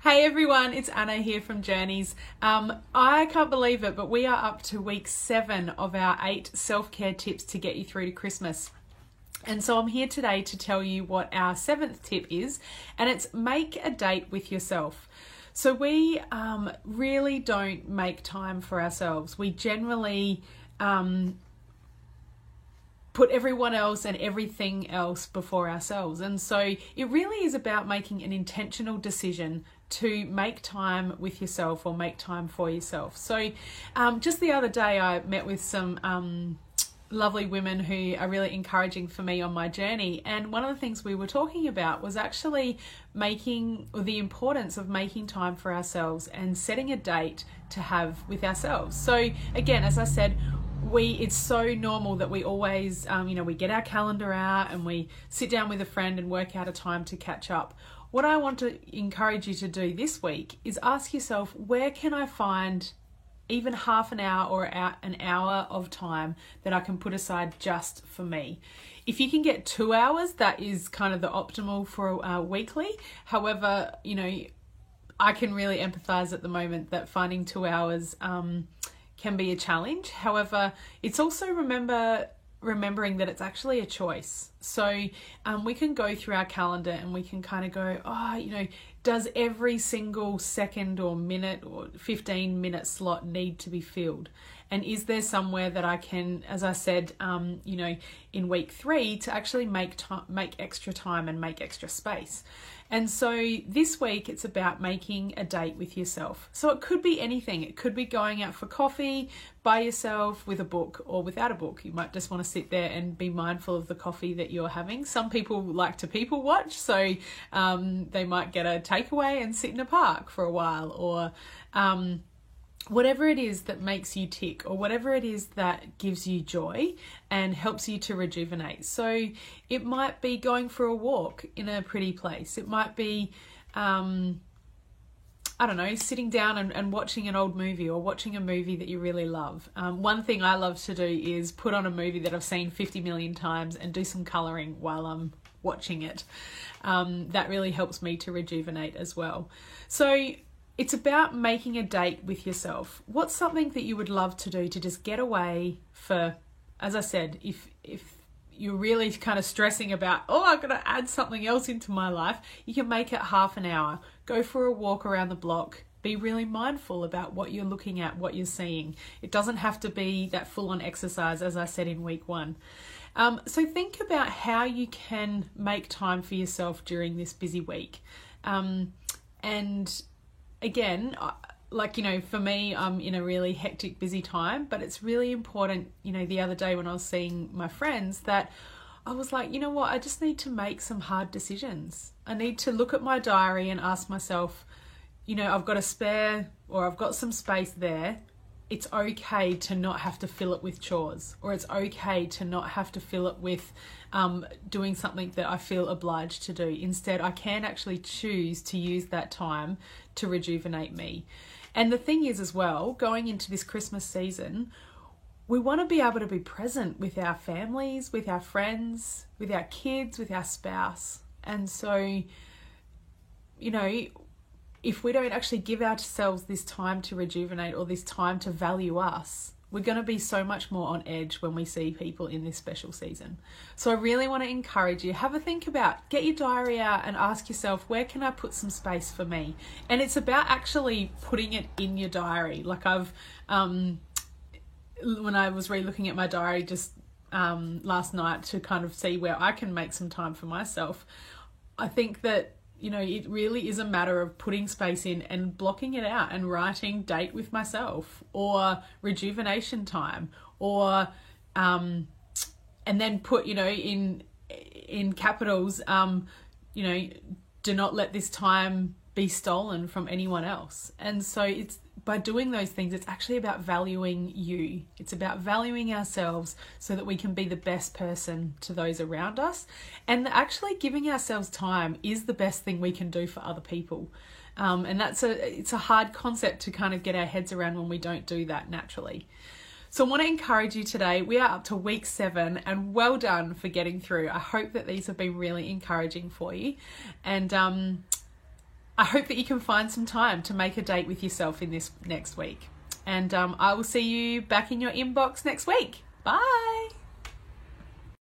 Hey everyone, it's Anna here from Journeys. I can't believe it, but we are up to week 7 of our 8 self-care tips to get you through to Christmas. And so I'm here today to tell you what our 7th tip is, and it's make a date with yourself. So we really don't make time for ourselves. We generally put everyone else and everything else before ourselves. And so it really is about making an intentional decision to make time with yourself or make time for yourself. So just the other day I met with some lovely women who are really encouraging for me on my journey, and one of the things we were talking about was actually the importance of making time for ourselves and setting a date to have with ourselves. So again, as I said, it's so normal that we always, we get our calendar out and we sit down with a friend and work out a time to catch up. What I want to encourage you to do this week is ask yourself, where can I find even half an hour or an hour of time that I can put aside just for me? If you can get 2 hours, that is kind of the optimal for weekly. However, I can really empathize at the moment that finding 2 hours can be a challenge. However, it's also remembering that it's actually a choice. So we can go through our calendar and we can kind of go, does every single second or minute or 15-minute slot need to be filled? And is there somewhere that I can, as I said, in week 3, to actually make extra time and make extra space? And so this week it's about making a date with yourself. So it could be anything. It could be going out for coffee by yourself with a book or without a book. You might just want to sit there and be mindful of the coffee that you're having. Some people like to people watch, so they might get a takeaway and sit in a park for a while, or whatever it is that makes you tick, or whatever it is that gives you joy and helps you to rejuvenate. So it might be going for a walk in a pretty place. It might be, sitting down and watching an old movie, or watching a movie that you really love. One thing I love to do is put on a movie that I've seen 50 million times and do some colouring while I'm watching it. That really helps me to rejuvenate as well. So it's about making a date with yourself. What's something that you would love to do to just get away for, as I said, if you're really kind of stressing about, I've got to add something else into my life, you can make it half an hour. Go for a walk around the block. Be really mindful about what you're looking at, what you're seeing. It doesn't have to be that full-on exercise, as I said in week 1. So think about how you can make time for yourself during this busy week. And again, for me, I'm in a really hectic, busy time, but it's really important, the other day when I was seeing my friends, that I was like, I just need to make some hard decisions. I need to look at my diary and ask myself, I've got a spare, or I've got some space there. It's okay to not have to fill it with chores, or it's okay to not have to fill it with doing something that I feel obliged to do. Instead, I can actually choose to use that time to rejuvenate me. And the thing is as well, going into this Christmas season, we want to be able to be present with our families, with our friends, with our kids, with our spouse. And so, if we don't actually give ourselves this time to rejuvenate, or this time to value us, we're going to be so much more on edge when we see people in this special season. So I really want to encourage you, have a think about, get your diary out and ask yourself, where can I put some space for me? And it's about actually putting it in your diary. Like when I was re-looking at my diary just last night to kind of see where I can make some time for myself, I think that it really is a matter of putting space in and blocking it out and writing date with myself, or rejuvenation time, or and then put in capitals, do not let this time be stolen from anyone else. And so it's by doing those things, it's actually about valuing you. It's about valuing ourselves so that we can be the best person to those around us. And actually giving ourselves time is the best thing we can do for other people. And it's a hard concept to kind of get our heads around when we don't do that naturally. So I want to encourage you today. We are up to week 7, and well done for getting through. I hope that these have been really encouraging for you. And I hope that you can find some time to make a date with yourself in this next week. And I will see you back in your inbox next week. Bye.